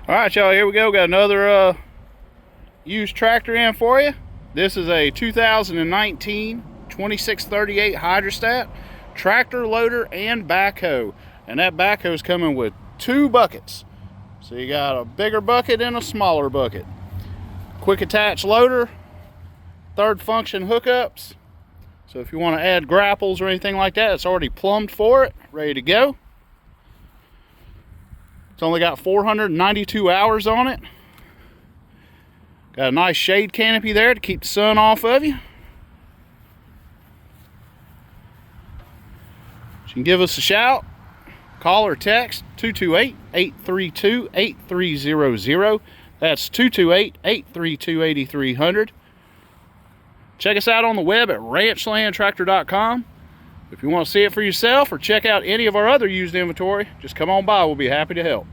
All right, y'all, here we go. Got another used tractor in for you. This is a 2019 2638 hydrostat tractor, loader, and backhoe. And that backhoe is coming with two buckets. So you got a bigger bucket and a smaller bucket. Quick attach loader, third function hookups. So if you want to add grapples or anything like that, it's already plumbed for it, ready to go. It's only got 492 hours on it. Got a nice shade canopy there to keep the sun off of you. You can give us a shout, call or text 228-832-8300. That's 228-832-8300. Check us out on the web at ranchlandtractor.com. If you want to see it for yourself or check out any of our other used inventory, just come on by. We'll be happy to help.